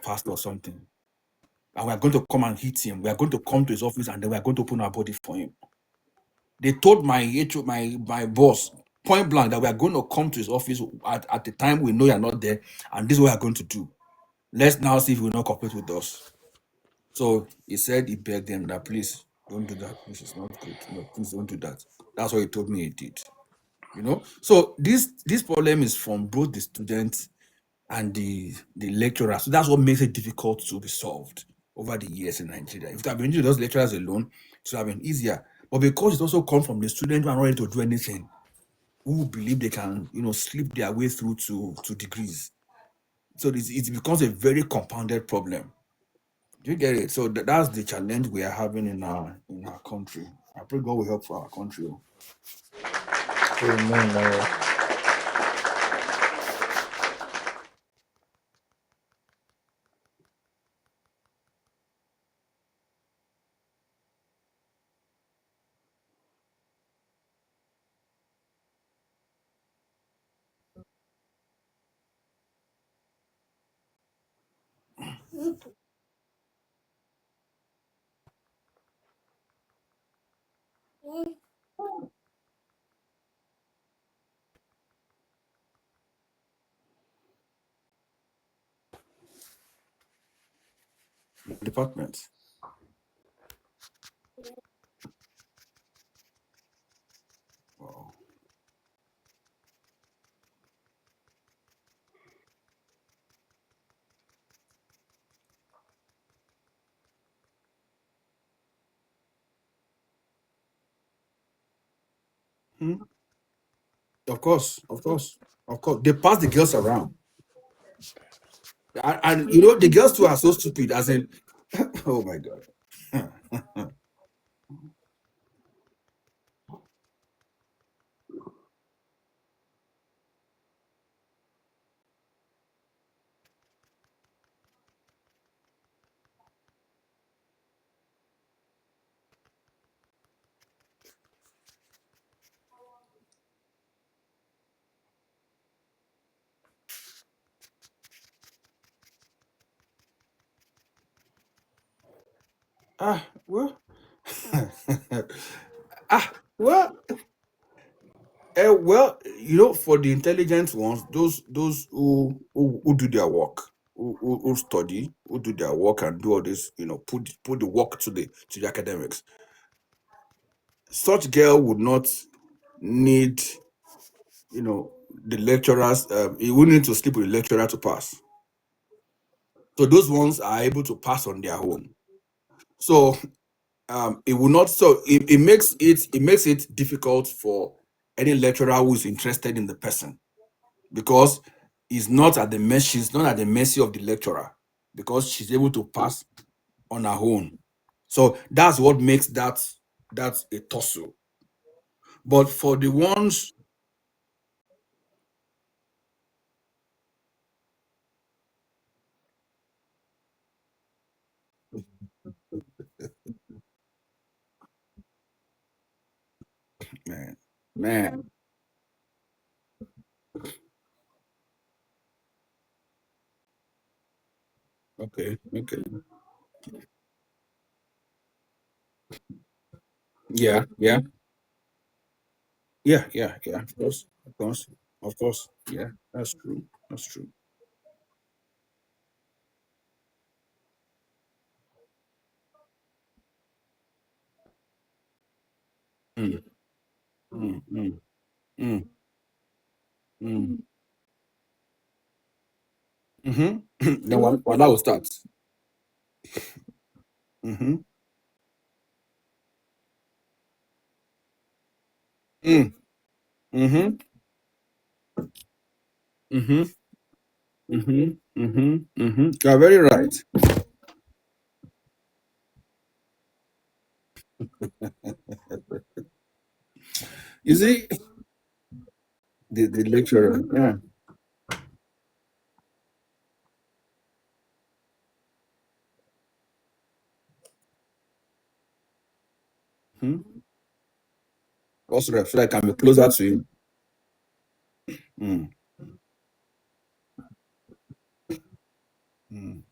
fast or something. And we are going to come and hit him. We are going to come to his office and then we are going to open our body for him. They told my my boss point blank that we are going to come to his office at the time we know you are not there, and this is what we are going to do. Let's now see if he will not cooperate with us. So he said he begged them that please don't do that. This is not good. No, please don't do that. That's what he told me he did. So this problem is from both the students and the lecturer. So that's what makes it difficult to be solved over the years in Nigeria. If it had been those lecturers alone, it would have been easier. But because it also comes from the students who are not ready to do anything, who believe they can, slip their way through to degrees. So it becomes a very compounded problem. Do you get it? So that's the challenge we are having in our country. I pray God will help for our country. Amen. Department. Wow. Hmm? Of course, of course, of course. They pass the girls around. And the girls too are so stupid, as in, oh my God. Well, well, for the intelligent ones, those who do their work, who study, who do their work and do all this, put the work to the academics. Such girl would not need, the lecturers. He would need to sleep with the lecturer to pass. So those ones are able to pass on their own. So it will not. So it makes it difficult for any lecturer who is interested in the person, because she's not at the mercy of the lecturer, because she's able to pass on her own. So that's what makes that's a tussle. But for the ones, man, man, okay, okay, yeah, yeah, yeah, yeah, yeah, of course, of course, of course, yeah, that's true, that's true. Mm, mm, mm, mm, mm. Mm-hmm. Then what that will start. Mm-hmm. Mm, mm-hmm. Mm-hmm. Mm-hmm. Mm-hmm. Mm-hmm. You are very right. You see, the lecturer. Yeah. Mm-hmm. Also, so that I can be closer to him. Mm. Mm.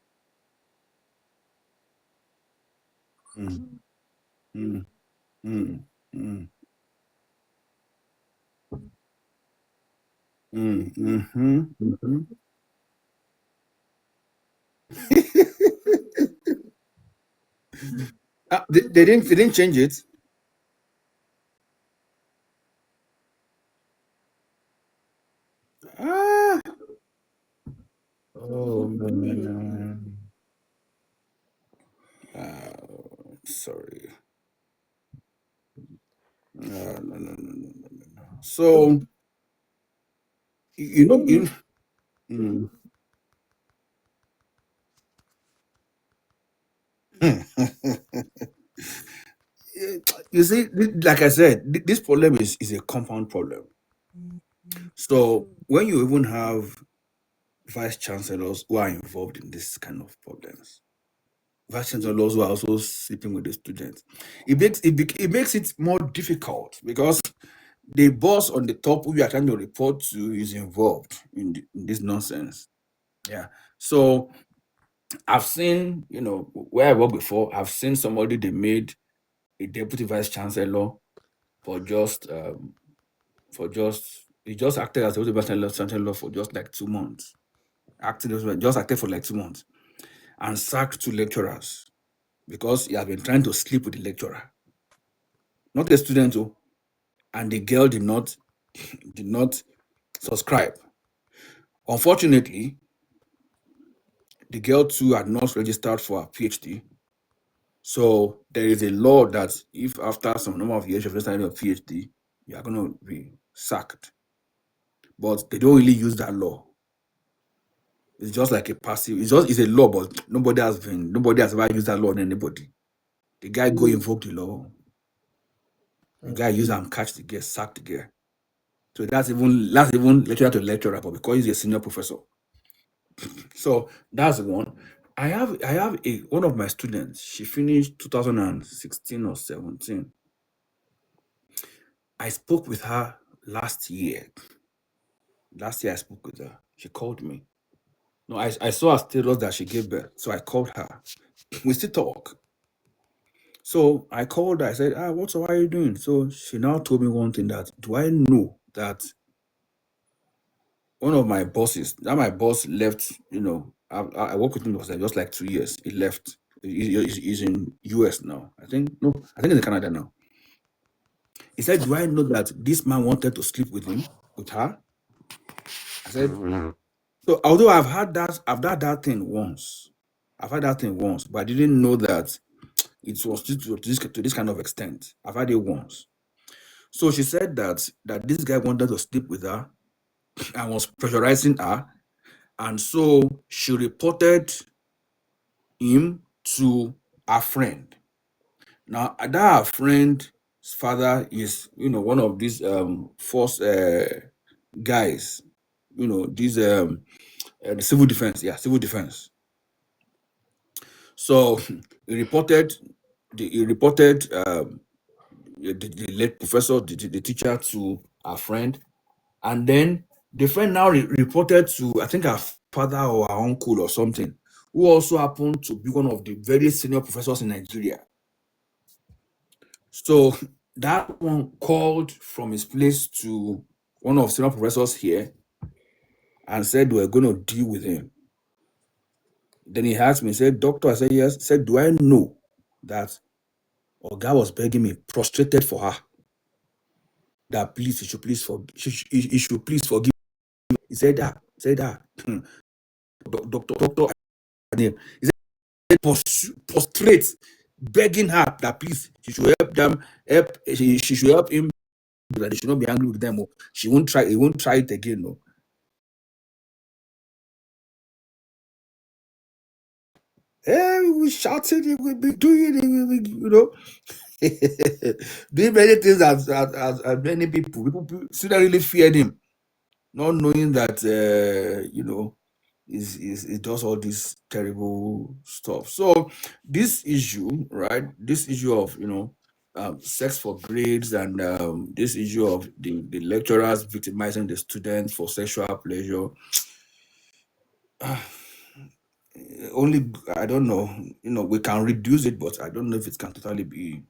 Mm-hmm. Mm-hmm. They didn't change it. Ah. Oh man. Sorry. No, no, no, no, no, no, no. So you know mm. You see, like I said, this problem is a compound problem. So when you even have vice chancellors who are involved in this kind of problems, vice chancellors who are also sleeping with the students, it makes it more difficult because the boss on the top who you are trying to report to is involved in this nonsense. Yeah. So I've seen, where I worked before, I've seen somebody they made a deputy vice chancellor for just he just acted as deputy vice chancellor for just like 2 months. Just acted for like 2 months and sacked two lecturers because he had been trying to sleep with the lecturer, not a student, oh, and the girl did not subscribe. Unfortunately, the girl too had not registered for her PhD. So there is a law that if after some number of years you've registered your PhD, you are going to be sacked. But they don't really use that law. It's just like a passive. It's a law, but nobody has ever used that law on anybody. The guy go invoke the law. The guy use and catch the girl, sack the girl. So that's even lecturer to lecturer, but because he's a senior professor. So that's one. I have one of my students. She finished 2016 or 17. I spoke with her last year. Last year I spoke with her. She called me. No, I saw her status that she gave birth. So I called her. We still talk. So I called her. I said, what's up? How are you doing? So she now told me one thing, that do I know that one of my bosses, that my boss left, I worked with him was like just like 2 years. He left. He's in US now. I think no, I think he's in Canada now. He said, do I know that this man wanted to sleep with her? I said, so although I've had that thing once. I've had that thing once, but I didn't know that it was to this kind of extent. I've had it once. So she said that this guy wanted to sleep with her and was pressurizing her, and so she reported him to her friend. Now, that her friend's father is, one of these force guys, these the civil defense, yeah, civil defense. So he reported the late professor, the teacher, to our friend, and then the friend now reported to, I think, her father or her uncle or something, who also happened to be one of the very senior professors in Nigeria. So that one called from his place to one of senior professors here and said we're going to deal with him. Then he asked me, said, Doctor, I said, yes. Said, do I know that Oga was begging me, prostrated for her, that please, he should please forgive. He said that. Doctor, he said, prostrate, begging her that please, she should help them, she should help him, that they should not be angry with them. He won't try it again. No. We will shouting, he will be doing it, he will be, doing many things as many people still don't really feared him, not knowing that he does all this terrible stuff. So this issue, right? This issue of sex for grades, and this issue of the lecturers victimizing the students for sexual pleasure. Only, I don't know. We can reduce it, but I don't know if it can totally be